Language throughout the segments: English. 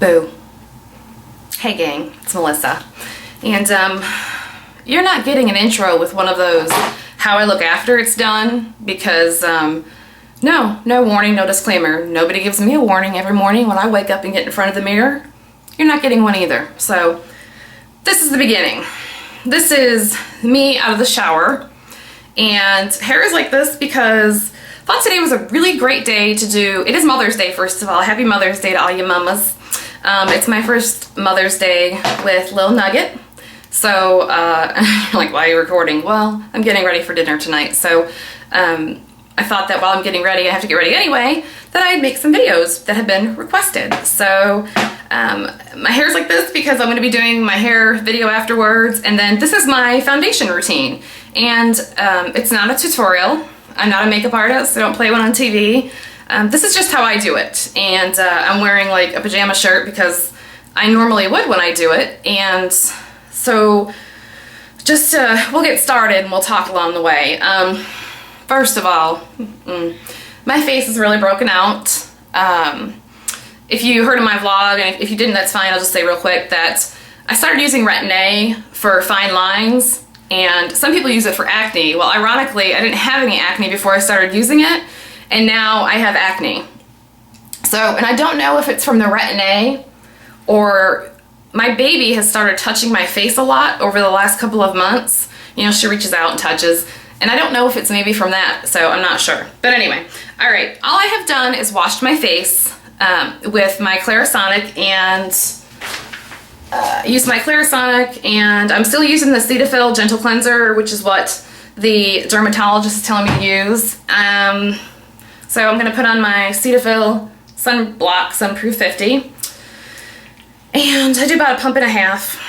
Boo. Hey gang, it's Melissa. And you're not getting an intro with one of those how I look after it's done, because no warning, no disclaimer. Nobody gives me a warning every morning when I wake up and get in front of the mirror. You're not getting one either. So this is the beginning. This is me out of the shower, and hair is like this because I thought today was a really great day to do. It is Mother's Day, first of all. Happy Mother's Day to all you mamas. It's my first Mother's Day with Lil Nugget. So, like, why are you recording? Well, I'm getting ready for dinner tonight. So, I thought that while I'm getting ready, I have to get ready anyway, that I'd make some videos that have been requested. So, my hair's like this because I'm going to be doing my hair video afterwards. And then this is my foundation routine. And it's not a tutorial. I'm not a makeup artist. I don't play one on TV. This is just how I do it. And I'm wearing like a pajama shirt because I normally would when I do it. And so just we'll get started and we'll talk along the way. First of all, my face is really broken out. If you heard of my vlog, and if you didn't, that's fine. I'll just say real quick that I started using Retin-A for fine lines. And some people use it for acne. Well, ironically, I didn't have any acne before I started using it, and now I have acne. So, and I don't know if it's from the Retin-A or my baby has started touching my face a lot over the last couple of months. You know, she reaches out and touches, and I don't know if it's maybe from that, so I'm not sure. But anyway, all right, all I have done is washed my face with my Clarisonic and use my Clarisonic, and I'm still using the Cetaphil Gentle Cleanser, which is what the dermatologist is telling me to use. So I'm going to put on my Cetaphil Sunblock Sunproof 50, and I do about a pump and a half,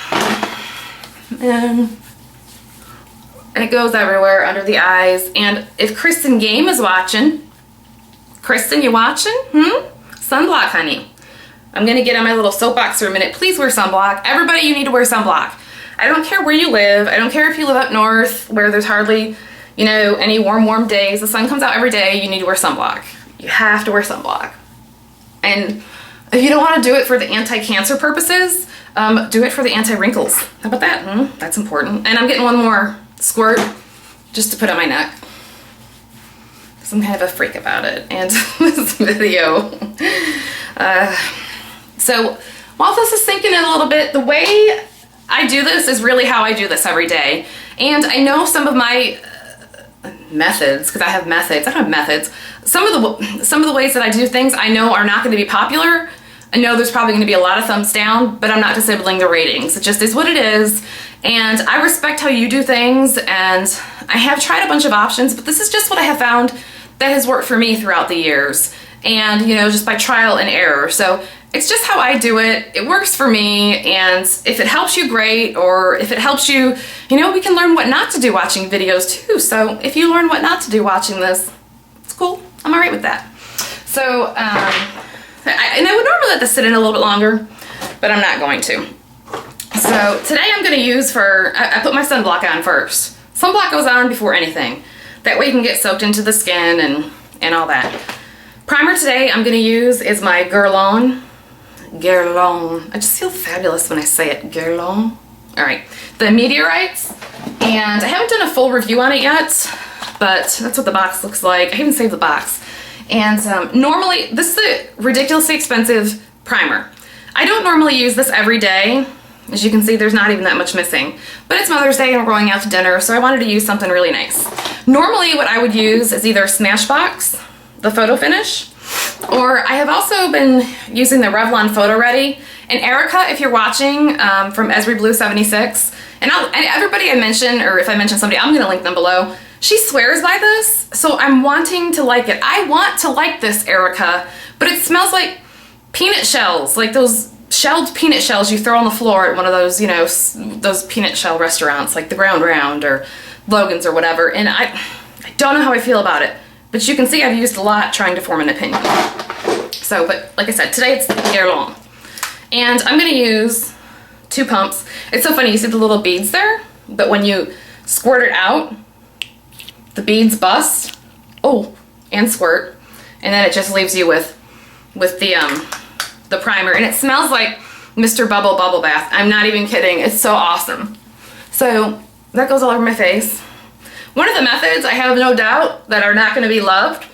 and it goes everywhere under the eyes. And if Kristen Game is watching, Kristen, you watching? Sunblock, honey. I'm gonna get on my little soapbox for a minute. Please wear sunblock. Everybody, you need to wear sunblock. I don't care where you live. I don't care if you live up north where there's hardly, you know, any warm days. The sun comes out every day. You need to wear sunblock. You have to wear sunblock. And if you don't want to do it for the anti-cancer purposes, do it for the anti-wrinkles. How about that? That's important. And I'm getting one more squirt just to put on my neck, because I'm kind of a freak about it. And this video. So while this is sinking in a little bit, the way I do this is really how I do this every day. And I know some of my methods, because I have methods. I don't have methods. Some of the ways that I do things I know are not going to be popular. I know there's probably going to be a lot of thumbs down, but I'm not disabling the ratings. It just is what it is. And I respect how you do things, and I have tried a bunch of options, but this is just what I have found that has worked for me throughout the years. And, you know, just by trial and error. So it's just how I do it. It works for me, and if it helps you, great. Or if it helps you, you know, we can learn what not to do watching videos too. So if you learn what not to do watching this, it's cool. I'm all right with that. So, and I would normally let this sit in a little bit longer, but I'm not going to. So today I'm going to use I put my sunblock on first. Sunblock goes on before anything. That way you can get soaked into the skin and all that. Primer today I'm going to use is my Guerlain. I just feel fabulous when I say it. Guerlain. Alright. The Meteorites. And I haven't done a full review on it yet, but that's what the box looks like. I even saved the box. And normally, this is a ridiculously expensive primer. I don't normally use this every day. As you can see, there's not even that much missing. But it's Mother's Day and we're going out to dinner, so I wanted to use something really nice. Normally what I would use is either Smashbox, the Photo Finish, or I have also been using the Revlon Photo Ready. And Erica, if you're watching, from Esri Blue 76, and everybody I mention, or if I mention somebody, I'm gonna link them below. She swears by this, so I'm wanting to like it. I want to like this, Erica, but it smells like peanut shells, like those shelled peanut shells you throw on the floor at one of those, you know, those peanut shell restaurants, like the Ground Round or Logan's or whatever. And I don't know how I feel about it. But you can see I've used a lot trying to form an opinion. So, but like I said, today it's Guerlain. And I'm going to use 2 pumps. It's so funny, you see the little beads there? But when you squirt it out, the beads bust. Oh, and squirt. And then it just leaves you with the the primer, and it smells like Mr. Bubble Bubble Bath. I'm not even kidding. It's so awesome. So that goes all over my face. One of the methods I have no doubt that are not going to be loved,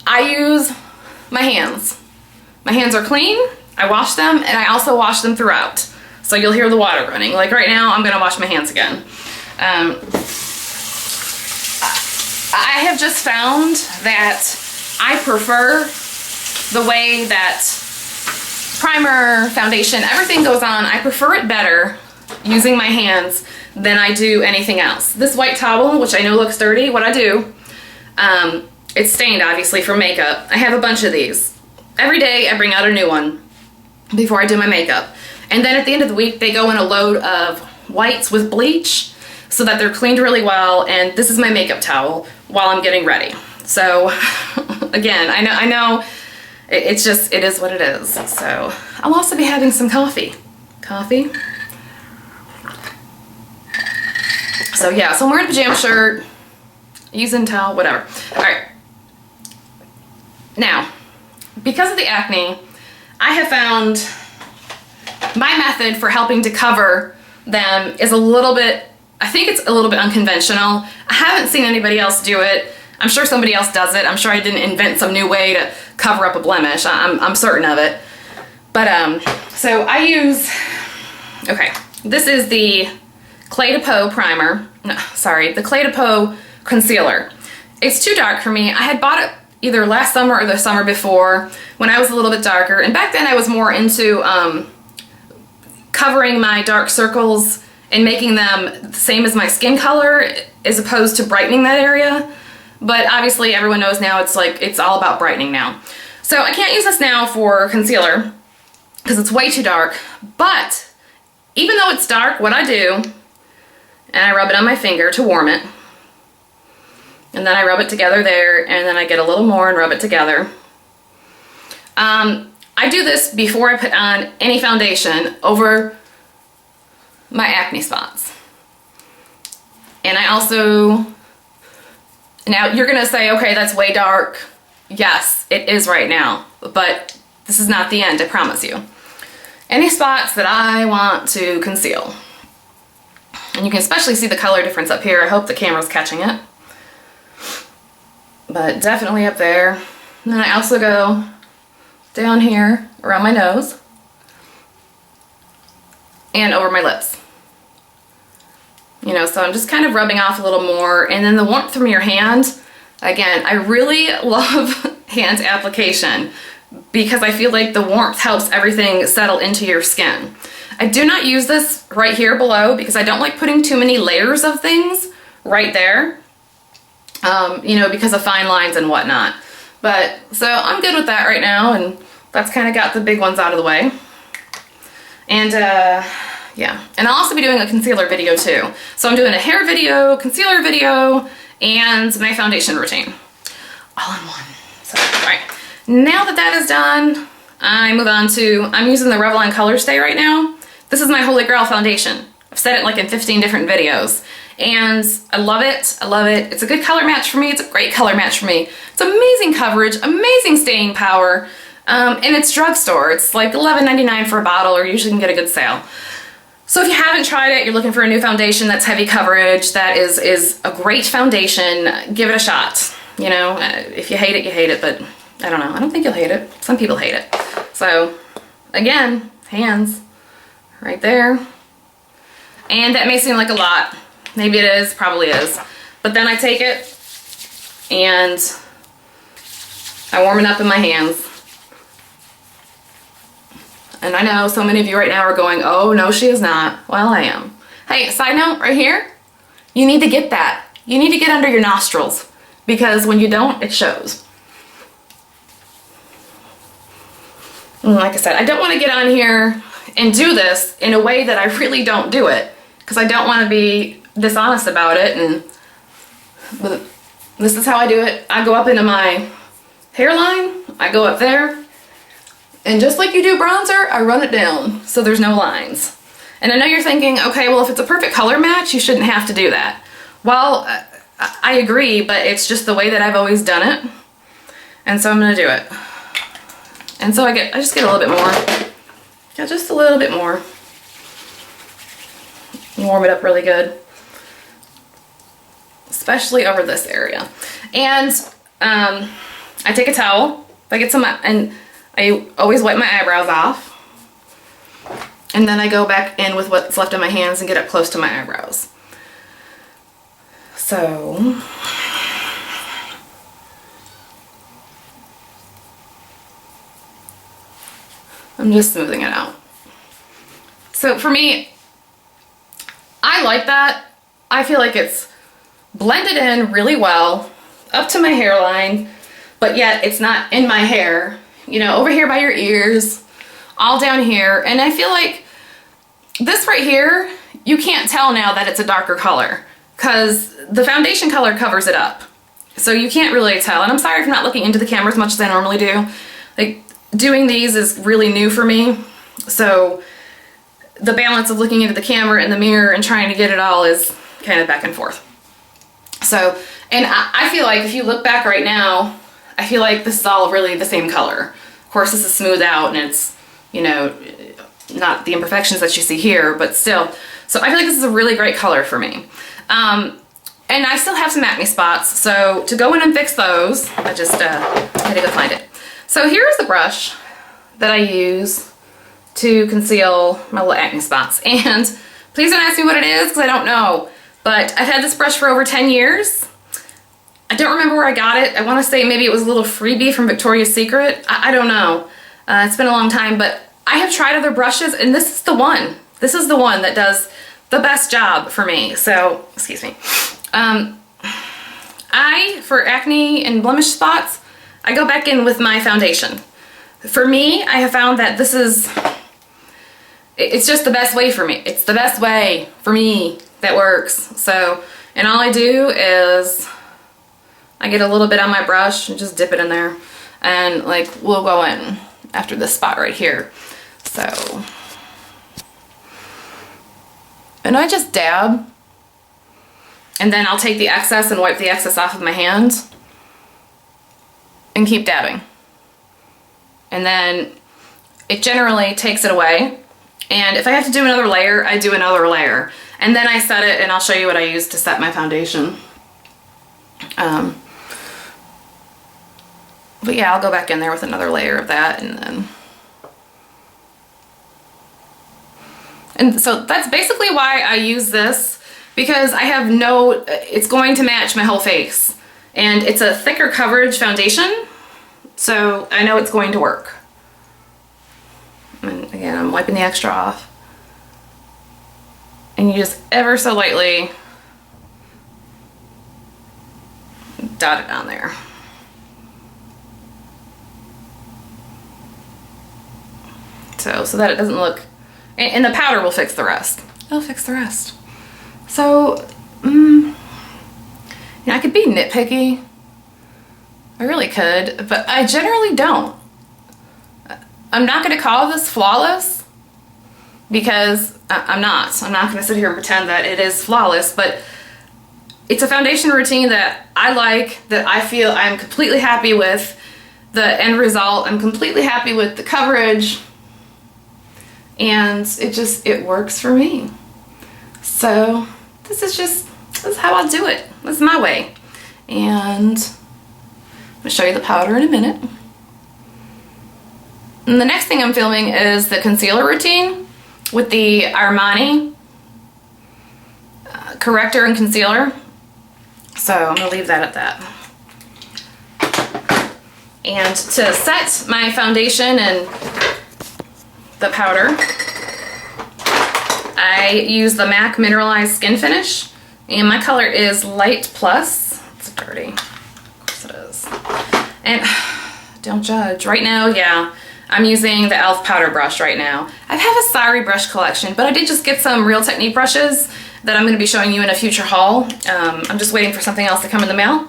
I use my hands. My hands are clean. I wash them, and I also wash them throughout. So you'll hear the water running. Like right now, I'm going to wash my hands again. I have just found that I prefer the way that primer, foundation, everything goes on. I prefer it better using my hands than I do anything else. This white towel, which I know looks dirty, what I do, it's stained obviously from makeup. I have a bunch of these. Every day I bring out a new one before I do my makeup. And then at the end of the week, they go in a load of whites with bleach so that they're cleaned really well. And this is my makeup towel while I'm getting ready. So again, I know it's just, it is what it is. So I'll also be having some coffee. So yeah, so I'm wearing a pajama shirt, using towel, whatever. All right. Now, because of the acne, I have found my method for helping to cover them is a little bit, I think it's a little bit unconventional. I haven't seen anybody else do it. I'm sure somebody else does it. I'm sure I didn't invent some new way to cover up a blemish. I'm certain of it. But so I use, okay, this is the Clé de Peau primer. No, sorry, the Clé de Peau concealer. It's too dark for me. I had bought it either last summer or the summer before when I was a little bit darker. And back then I was more into covering my dark circles and making them the same as my skin color as opposed to brightening that area. But obviously everyone knows now it's like, it's all about brightening now. So I can't use this now for concealer because it's way too dark. But even though it's dark, what I do, and I rub it on my finger to warm it. And then I rub it together there, and then I get a little more and rub it together. I do this before I put on any foundation over my acne spots. And I also, now you're gonna say, okay, that's way dark. Yes, it is right now, but this is not the end, I promise you. Any spots that I want to conceal. And you can especially see the color difference up here. I hope the camera's catching it. But definitely up there. And then I also go down here around my nose and over my lips. You know, so I'm just kind of rubbing off a little more. And then the warmth from your hand, again, I really love hand application because I feel like the warmth helps everything settle into your skin. I do not use this right here below because I don't like putting too many layers of things right there, you know, because of fine lines and whatnot. But so I'm good with that right now, and that's kind of got the big ones out of the way. And yeah, and I'll also be doing a concealer video too. So I'm doing a hair video, concealer video, and my foundation routine all in one. So, all right, now that that is done, I move on to, I'm using the Revlon Color Stay right now. This is my Holy Grail foundation. I've said it like in 15 different videos. And I love it, I love it. It's a good color match for me, it's a great color match for me. It's amazing coverage, amazing staying power, and it's drugstore. It's like $11.99 for a bottle, or you usually can get a good sale. So if you haven't tried it, you're looking for a new foundation that's heavy coverage, that is a great foundation, give it a shot. You know, if you hate it, you hate it, but I don't know, I don't think you'll hate it. Some people hate it. So again, hands. Right there. And that may seem like a lot. Maybe it is, probably is. But then I take it and I warm it up in my hands. And I know so many of you right now are going, oh, no, she is not. Well, I am. Hey, side note right here, you need to get that. You need to get under your nostrils because when you don't, it shows. And like I said, I don't want to get on here and do this in a way that I really don't do it because I don't want to be dishonest about it. But this is how I do it. I go up into my hairline, I go up there, and just like you do bronzer, I run it down so there's no lines. And I know you're thinking, okay, well, if it's a perfect color match, you shouldn't have to do that. Well, I agree, but it's just the way that I've always done it. And so I'm gonna do it. And so I just get a little bit more. Yeah, just a little bit more. Warm it up really good. Especially over this area. And I take a towel, I get some, and I always wipe my eyebrows off. And then I go back in with what's left in my hands and get up close to my eyebrows. So, I'm just smoothing it out. So for me, I like that. I feel like it's blended in really well up to my hairline, but yet it's not in my hair, you know, over here by your ears, all down here. And I feel like this right here, you can't tell now that it's a darker color because the foundation color covers it up. So you can't really tell. And I'm sorry if I'm not looking into the camera as much as I normally do. Like, doing these is really new for me. So the balance of looking into the camera and the mirror and trying to get it all is kind of back and forth. So, and I feel like if you look back right now, I feel like this is all really the same color. Of course, this is smoothed out and it's, you know, not the imperfections that you see here, but still. So I feel like this is a really great color for me. And I still have some acne spots, so to go in and fix those, I just had to go find it. So here's the brush that I use to conceal my little acne spots. And please don't ask me what it is because I don't know. But I've had this brush for over 10 years. I don't remember where I got it. I want to say maybe it was a little freebie from Victoria's Secret. I don't know. It's been a long time, but I have tried other brushes and this is the one. This is the one that does the best job for me. So, excuse me. For acne and blemish spots, I go back in with my foundation. For me, I have found that this is, it's just the best way for me. It's the best way for me that works. So, and all I do is I get a little bit on my brush and just dip it in there. And like, we'll go in after this spot right here. So, and I just dab. And then I'll take the excess and wipe the excess off of my hand and keep dabbing. And then it generally takes it away. And if I have to do another layer, I do another layer. And then I set it, and I'll show you what I use to set my foundation. But yeah, I'll go back in there with another layer of that, and then... And so that's basically why I use this, because I have no, it's going to match my whole face. And it's a thicker coverage foundation, so I know it's going to work. And again, I'm wiping the extra off. And you just ever so lightly dot it on there. So that it doesn't look, and the powder will fix the rest. It'll fix the rest. So, you know, I could be nitpicky. I really could, but I generally don't. I'm not going to call this flawless because I'm not. I'm not going to sit here and pretend that it is flawless, but it's a foundation routine that I like, that I feel I'm completely happy with the end result. I'm completely happy with the coverage, and it works for me. So this is how I'll do it. This is my way. And I'm gonna show you the powder in a minute. And the next thing I'm filming is the concealer routine with the Armani corrector and concealer. So I'm gonna leave that at that. And to set my foundation and the powder, I use the MAC Mineralized Skin Finish, and my color is Light Plus. It's dirty. Of course it is. And don't judge. Right now, yeah, I'm using the e.l.f. powder brush right now. I have a Sari brush collection, but I did just get some Real Technique brushes that I'm going to be showing you in a future haul. I'm just waiting for something else to come in the mail.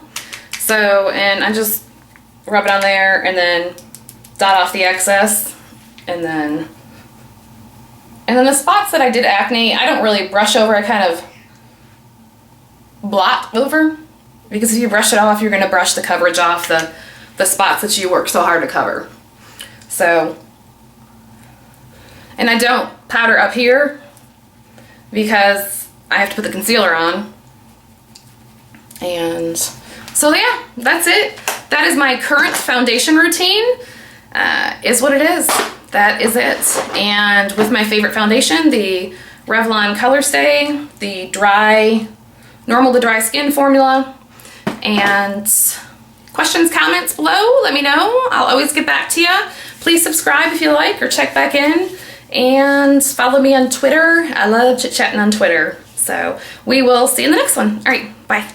So, and I just rub it on there and then dot off the excess, and then the spots that I did acne, I don't really brush over, I kind of blot over, because if you brush it off, you're going to brush the coverage off the spots that you work so hard to cover. So, and I don't powder up here because I have to put the concealer on. And so yeah, that's it. That is my current foundation routine, is what it is. That is it. And with my favorite foundation, the Revlon Color Stay, the normal to dry skin formula. And questions, comments below, let me know. I'll always get back to you. Please subscribe if you like, or check back in. And follow me on Twitter. I love chit-chatting on Twitter. So we will see you in the next one. All right, bye.